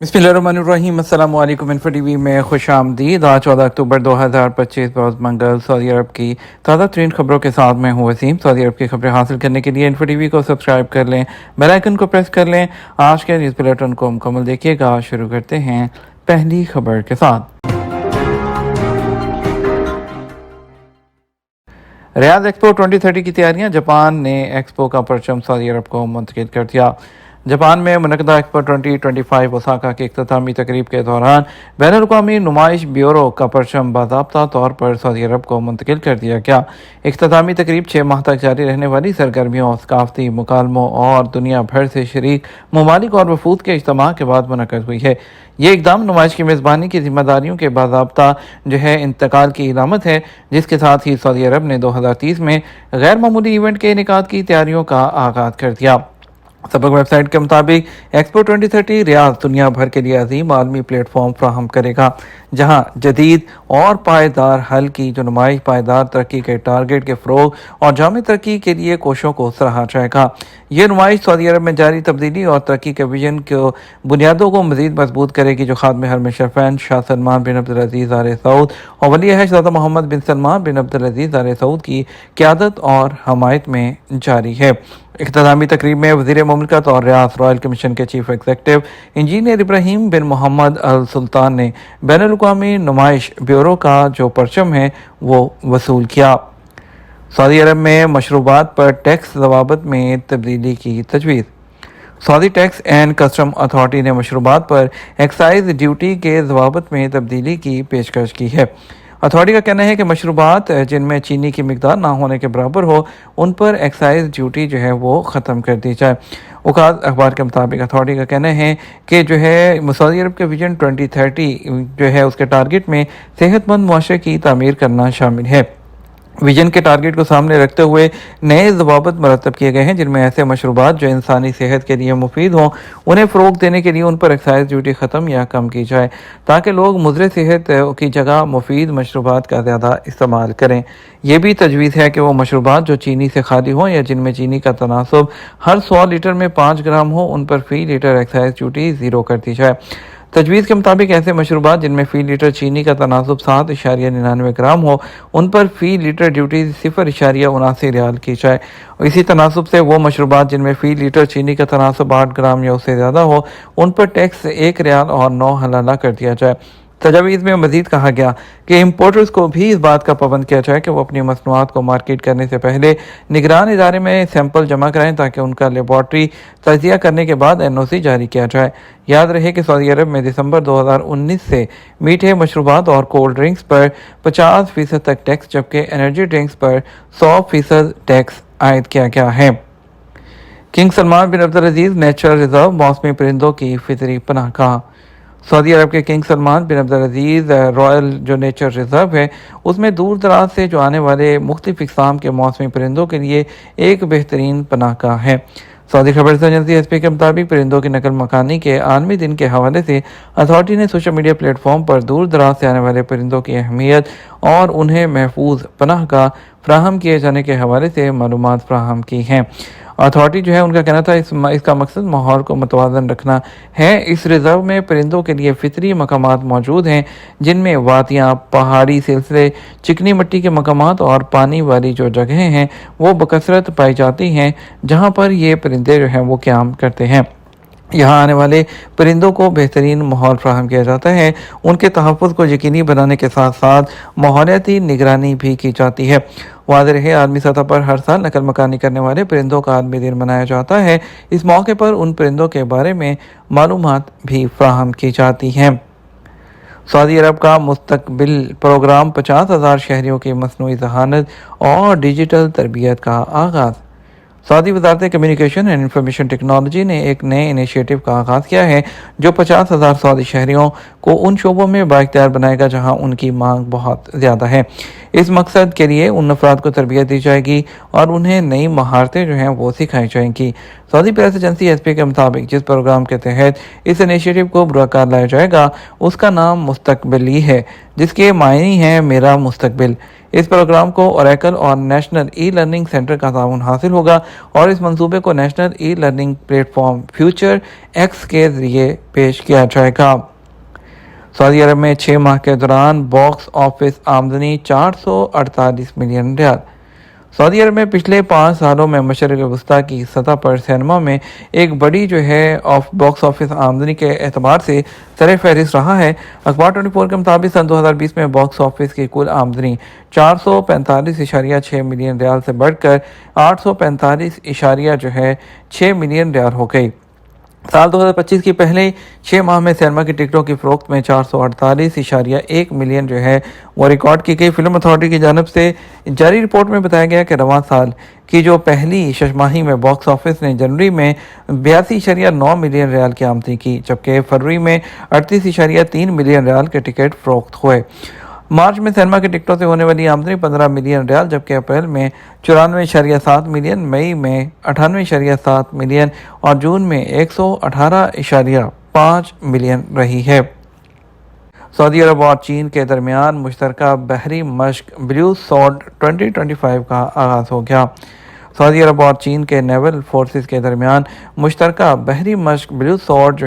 बिस्मिल्लाहिर्रहमानिर्रहीम। अस्सलाम वालेकुम। इन्फो टीवी में खुश आमदीद। आज 14 अक्टूबर 2025 रोज़ मंगल सऊदी अरब की ताज़ा तरीन खबरों के साथ मैं हूँ वसीम। सऊदी अरब की खबरें हासिल करने के लिए इन्फो टीवी को सब्सक्राइब कर लें, बेल आइकन को प्रेस कर लें। आज के न्यूज़ बुलेटिन को मुकम्मल देखिएगा। शुरू करते हैं पहली खबर के साथ। रियाद एक्सपो 2030 की तैयारियां। जापान ने एक्सपो का परचम सऊदी अरब को मुंतकिल कर दिया। जापान में मुनक़दा एक्सपो 2025 ओसाका की इख्तितामी तकरीब के दौरान बैनुल-अक़वामी नुमाइश ब्यूरो का परचम बाज़ाब्ता तौर पर सऊदी अरब को मुंतकिल कर दिया गया। इख्तितामी तकरीब 6 माह तक जारी रहने वाली सरगर्मियों, सकाफ़ती मुकालमों और दुनिया भर से शरीक ममालिक और वफूद के इज्तिमा के बाद मुनक़्क़द हुई है। ये इक़दाम नुमाइश की मेज़बानी की ज़िम्मेदारियों के बाज़ाब्ता इंतकाल की इलामत है, जिसके साथ ही सऊदी अरब ने 2030 में गैर मामूली इवेंट के इनेकाद की तैयारियों का आगाज़ कर दिया। सबक वेबसाइट के मुताबिक एक्सपो 2030 रियाद दुनिया भर के लिए अजीम आलमी प्लेटफॉर्म फ्राहम करेगा, जहां जदीद और पायदार हल की जो नुमाइश पायदार तरक्की के टारगेट के फ़रोग और जामी तरक्की के लिए कोशिशों को सराहा जाएगा। ये नुमाइश सऊदी अरब में जारी तब्दीली और तरक्की के विजन को बुनियादों को मज़ीद मजबूत करेगी, जो खादम हरम शरफ़ैन शाह सलमान बिन अब्दुल अज़ीज़ आले सऊद और वली अहद शहज़ादा मोहम्मद बिन सलमान बिन अब्दुल अज़ीज़ आले सऊद की क़यादत और हमायत में जारी है। इख्तितामी तकरीब में वज़ीर मुमलिकत और रियाद रॉयल कमीशन के चीफ एग्जीक्यूटिव इंजीनियर इब्राहिम बिन मोहम्मद अल सुल्तान ने बैनुल-अक़वामी नुमाइश ब्यूरो का जो परचम है वो वसूल किया। सऊदी अरब में मशरूबात पर टैक्स ज़वाबित में तब्दीली की तजवीज़। Saudi tax and custom authority ने मशरूबात पर एक्साइज ड्यूटी के ज़वाबित में तब्दीली की पेशकश की है। अथॉरिटी का कहना है कि मशरूबात जिनमें चीनी की मिकदार ना होने के बराबर हो, उन पर एक्साइज ड्यूटी वो ख़त्म कर दी जाए। औकात अखबार के मुताबिक अथॉरिटी का कहना है कि सऊदी अरब के विजन 2030 उसके टारगेट में सेहतमंद मुआशरे की तामीर करना शामिल है। विजन के टारगेट को सामने रखते हुए नए ज़वाबित मरतब किए गए हैं, जिनमें ऐसे मशरूबात जो इंसानी सेहत के लिए मुफीद हों, उन्हें फ़रोग़ देने के लिए उन पर एक्साइज ड्यूटी ख़त्म या कम की जाए, ताकि लोग मुज़र सेहत की जगह मुफीद मशरूबात का ज़्यादा इस्तेमाल करें। यह भी तजवीज़ है कि वो मशरूबात जो चीनी से खाली हों या जिनमें चीनी का तनासब हर 100 लीटर में 5 ग्राम हो, उन पर फ़ी लीटर एक्साइज ड्यूटी ज़ीरो कर दी जाए। तजवीज़ के मुताबिक ऐसे मशरूबात जिनमें फ़ी लीटर चीनी का तनासब 7.99 ग्राम हो, उन पर फ़ी लीटर ड्यूटी 0.79 रियाल की जाए। इसी तनासब से वो मशरूबात जिनमें फ़ी लीटर चीनी का तनासब 8 ग्राम या उससे ज़्यादा हो, उन पर टैक्स 1 रियाल और 9 हलाला कर दिया जाए। तजावीज़ में मज़ीद कहा गया कि इम्पोर्टर्स को भी इस बात का पाबंद किया जाए कि वो अपनी मसनूआत को मार्केट करने से पहले निगरान इदारे में सैंपल जमा कराएं, ताकि उनका लेबॉर्ट्री तजिया करने के बाद NOC जारी किया जाए। याद रहे कि सऊदी अरब में दिसंबर 2019 से मीठे मशरूबात और कोल्ड ड्रिंक्स पर 50% तक टैक्स, जबकि एनर्जी ड्रिंक्स पर 100% टैक्स आयद किया गया है। किंग सलमान बिन अब्दुल अज़ीज़ नेचुरल रिजर्व मौसमी परिंदों की फितरी पनाहगाह। सऊदी अरब के किंग सलमान बिन अब्दुल अज़ीज़ रॉयल जो नेचर रिज़र्व है, उसमें दूर दराज से जो आने वाले मुख्तलिफ़ इक़साम के मौसमी परिंदों के लिए एक बेहतरीन पनाहगाह है। सऊदी खबर एजेंसी SP के मुताबिक परिंदों की नकल मकानी के आलमी दिन के हवाले से अथॉरिटी ने सोशल मीडिया प्लेटफॉर्म पर दूर दराज से आने वाले परिंदों की अहमियत और उन्हें महफूज पनाहगाह फ्राहम किए जाने के हवाले से मालूमात फ्राहम की हैं। अथॉरिटी उनका कहना था इसका मकसद माहौल को मुतवाज़न रखना है। इस रिज़र्व में परिंदों के लिए फ़ितरी मकामात मौजूद हैं, जिनमें वादियाँ, पहाड़ी सिलसिले, चिकनी मिट्टी के मकामात और पानी वाली जो जगहें हैं वो बकसरत पाई जाती हैं, जहाँ पर ये परिंदे वो क़याम करते हैं। यहाँ आने वाले परिंदों को बेहतरीन माहौल फ्राहम किया जाता है। उनके तहफ़्फ़ुज़ को यकीनी बनाने के साथ साथ माहौलियाती निगरानी भी की जाती है। वाज़ेह रहे, आलमी सतह पर हर साल नकल मकानी करने वाले परिंदों का आलमी दिन मनाया जाता है। इस मौके पर उन परिंदों के बारे में मालूमात भी फ्राहम की जाती हैं। सऊदी अरब का मुस्तकबिल प्रोग्राम 50,000 शहरियों की मसनूई ज़हानत और डिजिटल तरबियत का आगाज़। सऊदी वज़ारत कम्युनिकेशन एंड इंफॉर्मेशन टेक्नोलॉजी ने एक नए इनिशिएटिव का आगाज़ किया है, जो 50,000 सऊदी शहरियों को उन शोबों में बाइख्तियार बनाएगा जहां उनकी मांग बहुत ज़्यादा है। इस मकसद के लिए उन अफराद को तरबियत दी जाएगी और उन्हें नई महारतें वो सिखाई जाएंगी। सऊदी प्रेस एजेंसी SP के मुताबिक जिस प्रोग्राम के तहत इस इनिशिएटिव को बुराकार लाया जाएगा, उसका नाम मुस्तकबिली है, जिसके मायने हैं मेरा मुस्तकबिल। इस प्रोग्राम को ओरेकल और नेशनल ई लर्निंग सेंटर का ताउन हासिल होगा और इस मंसूबे को national e learning platform future x के जरिए पेश किया जाएगा। सऊदी अरब में 6 माह के दौरान बॉक्स ऑफिस आमदनी 448 मिलियन रियाल। सऊदी अरब में पिछले 5 सालों में मशरिक़ वस्ती की सतह पर सिनेमा में एक बड़ी बॉक्स ऑफिस आमदनी के एतबार से सर फहरिस्त रहा है। अखबार 24 के मुताबिक सन 2020 में बॉक्स ऑफिस की कुल आमदनी 445.6 मिलियन रियाल से बढ़कर 845.6 मिलियन रियाल हो गई। साल 2025 की पहले 6 माह में सिनेमा की टिकटों की फ़रोख्त में 448.1 मिलियन वो रिकॉर्ड की गई। फिल्म अथॉरिटी की जानिब से जारी रिपोर्ट में बताया गया कि रवां साल की जो पहली छमाही में बॉक्स ऑफिस ने जनवरी में 82.9 मिलियन रियाल की आमदनी की, जबकि फरवरी में 38.3 मिलियन रियाल के टिकट फ़रोख्त हुए। मार्च में सिनेमा के टिकटों से होने वाली आमदनी 15 मिलियन रियाल, जबकि अप्रैल में 94.7 मिलियन, मई में 98.7 मिलियन और जून में 118.5 मिलियन रही है। सऊदी अरब और चीन के दरमियान मुश्तरका बहरी मशक ब्लू सॉर्ड 2025 का आगाज़ हो गया। सऊदी अरब और चीन के नेवल फोर्सेस के दरमियान मुश्तरका बहरी मशक ब्लू सॉर्ड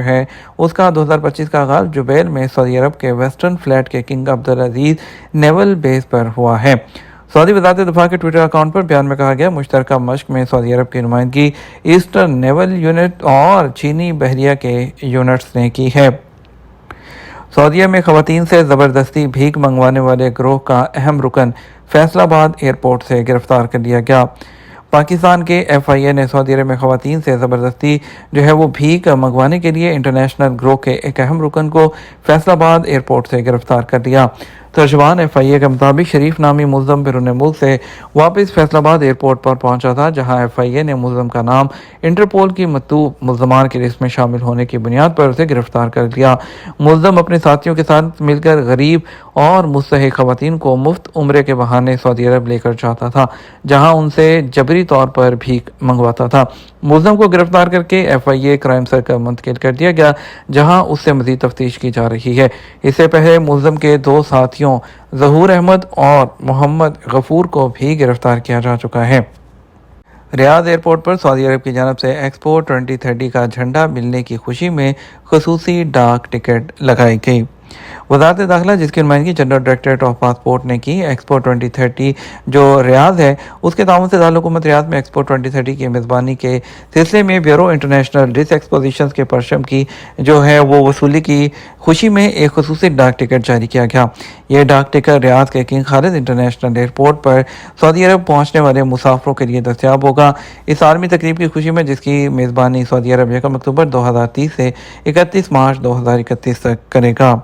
उसका 2025 का आगाज़ जुबैल में सऊदी अरब के वेस्टर्न फ्लैट के किंग अब्दुल अजीज़ नेवल बेस पर हुआ है। सऊदी वज़ारत दिफा के ट्विटर अकाउंट पर बयान में कहा गया, मुश्तरका मशक में सऊदी अरब की नुमाइंदगी ईस्टर्न नेवल यूनिट और चीनी बहरिया के यूनिट्स ने की है। सऊदीया में ख़वातीन से ज़बरदस्ती भीख मंगवाने वाले गिरोह का अहम रुकन फैसलाबाद एयरपोर्ट से गिरफ्तार कर लिया गया। पाकिस्तान के FIA ने सऊदी अरब में ख़वातीन से ज़बरदस्ती वो भीख मंगवाने के लिए इंटरनेशनल गिरोह के एक अहम रुकन को फैसलाबाद एयरपोर्ट से गिरफ्तार कर लिया। तर्जुमान FIA के मुताबिक शरीफ नामी मुल्ज़म बिरून मुल्क से वापस फैसलाबाद एयरपोर्ट पर पहुंचा था, जहां FIA ने मुल्ज़म का नाम इंटरपोल की मतूब मुल्ज़मान की लिस्ट में शामिल होने की बुनियाद पर उसे गिरफ्तार कर लिया। मुल्ज़म अपने साथियों के साथ मिलकर गरीब और मुस्तहिक़ ख़वातीन को मुफ्त उम्रे के बहाने सऊदी अरब लेकर जाता था, जहां उनसे जबरी तौर पर भीख मंगवाता था। मुल्ज़म को गिरफ्तार करके FIA क्राइम सर्कल मुंतकिल कर दिया गया, जहां उससे मज़ीद तफ्तीश की जा रही है। इससे पहले मुल्ज़म के 2 साथियों ज़हूर अहमद और मोहम्मद गफूर को भी गिरफ्तार किया जा चुका है। रियाद एयरपोर्ट पर सऊदी अरब की जानब से एक्सपो 2030 का झंडा मिलने की खुशी में खुसूसी डाक टिकट लगाई गई। वज़ारत दाखिला, जिसकी नुमाइंदगी जनरल डायरेक्टरेट ऑफ पासपोर्ट ने की, एक्सपो 2030 जो रियाद है उसके ताउन से दारुल हुकूमत रियाद में एक्सपो 2030 की मेज़बानी के सिलसिले में ब्यूरो इंटरनेशनल डिस एक्सपोजिशन के परचम की वो वसूली की खुशी में एक खुसूसी डाक टिकट जारी किया गया। यह डाक टिकट रियाद के किंग खालिद इंटरनेशनल एयरपोर्ट पर सऊदी अरब पहुँचने वाले मुसाफिरों के लिए दस्तियाब होगा। इस आलमी तकरीब की खुशी में, जिसकी मेज़बानी सऊदी अरब 1 अक्टूबर 2030 से 31 मार्च 2031 तक करेगा।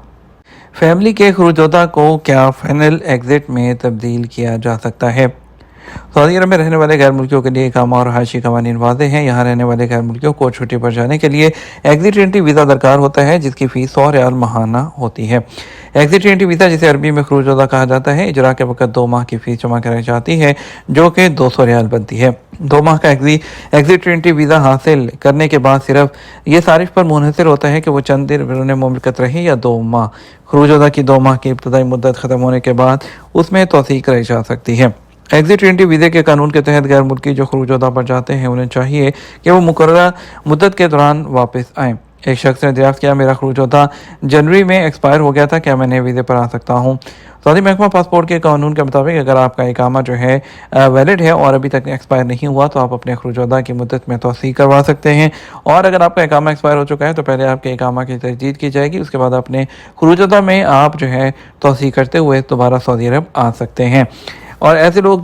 फैमिली के खरूजोदा को क्या फाइनल एग्जिट में तब्दील किया जा सकता है? सऊदी अरब में रहने वाले गैर मुल्कियों के लिए इकामा और रहायशी कवानीन वाज़ेह हैं। यहाँ रहने वाले गैर मुल्कियों को छुट्टी पर जाने के लिए एग्जिट एंट्री वीज़ा दरकार होता है, जिसकी फ़ीस 100 रियाल माहाना होती है। एग्जिट एंट्री वीज़ा, जिसे अरबी में खरूजोदा कहा जाता है, इजरा के वक्त 2 माह की फ़ीस जमा कराई जाती है, जो कि 200 रियाल बनती है। 2 माह का एग्जिट एंट्री वीज़ा हासिल करने के बाद सिर्फ ये सारिफ पर मुनहसर होता है कि वो चंद दिन बिरून मुमलिकत रहे या 2 माह। खरूजोदा की 2 माह की इब्तदाई मुद्दत ख़त्म होने के बाद उसमें तोसीक़ कराई जा सकती है। एग्जिट एंट्री वीज़े के कानून के तहत गैर मुल्की जो खरूजोदा पर जाते हैं, उन्हें चाहिए कि वो मुकर्ररा मुद्दत के दौरान वापस आएँ। एक शख्स ने दरियाफ्त किया, मेरा खरूजोदा जनवरी में एक्सपायर हो गया था, क्या मैं नए वीज़े पर आ सकता हूँ? सऊदी महकमा पासपोर्ट के कानून के मुताबिक अगर आपका इकामा वैलिड है और अभी तक एक्सपायर नहीं हुआ, तो आप अपने खरूजोदा की मुद्दत में तोसीक़ करवा सकते हैं। और अगर आपका इकामा एक्सपायर हो चुका है, तो पहले आपके इकामा की तजदीद की जाएगी, उसके बाद अपने खरूजोदा में आप तोसीक़ करते हुए दोबारा सऊदी अरब आ सकते हैं। और ऐसे लोग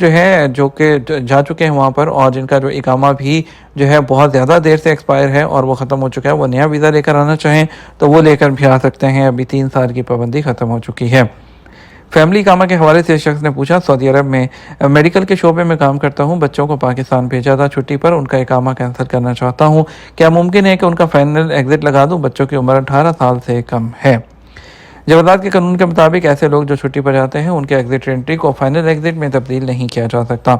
जो कि जा चुके हैं वहाँ पर, और जिनका इकामा भी बहुत ज़्यादा देर से एक्सपायर है और वो ख़त्म हो चुका है, वो नया वीज़ा लेकर आना चाहें तो वो लेकर भी आ सकते हैं। अभी 3 साल की पाबंदी ख़त्म हो चुकी है। फैमिली इकामा के हवाले से शख्स ने पूछा, सऊदी अरब में मेडिकल के शोबे में काम करता हूँ, बच्चों को पाकिस्तान भेजा था छुट्टी पर, उनका इकामा कैंसिल करना चाहता हूँ, क्या मुमकिन है कि उनका फाइनल एग्जिट लगा दूँ? बच्चों की उम्र 18 साल से कम है। जवादात के कानून के मुताबिक ऐसे लोग जो छुट्टी पर जाते हैं उनके एग्जिट एंट्री को फाइनल एग्जिट में तब्दील नहीं किया जा सकता।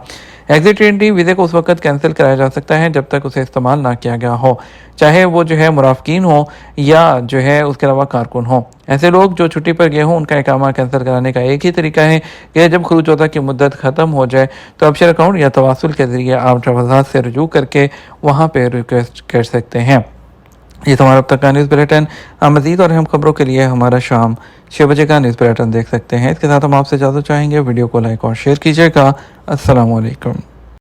एग्जिट एंट्री वीज़े को उस वक्त कैंसिल कराया जा सकता है जब तक उसे इस्तेमाल ना किया गया हो, चाहे वो जो है मुराफकीन हो या जो है उसके अलावा कारकुन हो। ऐसे लोग जो छुट्टी पर गए हों उनका इकामा कैंसिल कराने का एक ही तरीका है कि जब खरूज वतन की मुद्दत ख़त्म हो जाए तो अबशर अकाउंट या तवासुल के ज़रिए आप ट्रैवल से रजू करके वहाँ पर रिक्वेस्ट कर सकते हैं। ये तो हमारा अब तक का न्यूज़ बुलेटिन। मज़ीद और अहम खबरों के लिए हमारा शाम 6 बजे का न्यूज़ बुलेटिन देख सकते हैं। इसके साथ हम आपसे इजाज़त चाहेंगे। वीडियो को लाइक और शेयर कीजिएगा। अस्सलाम वालेकुम।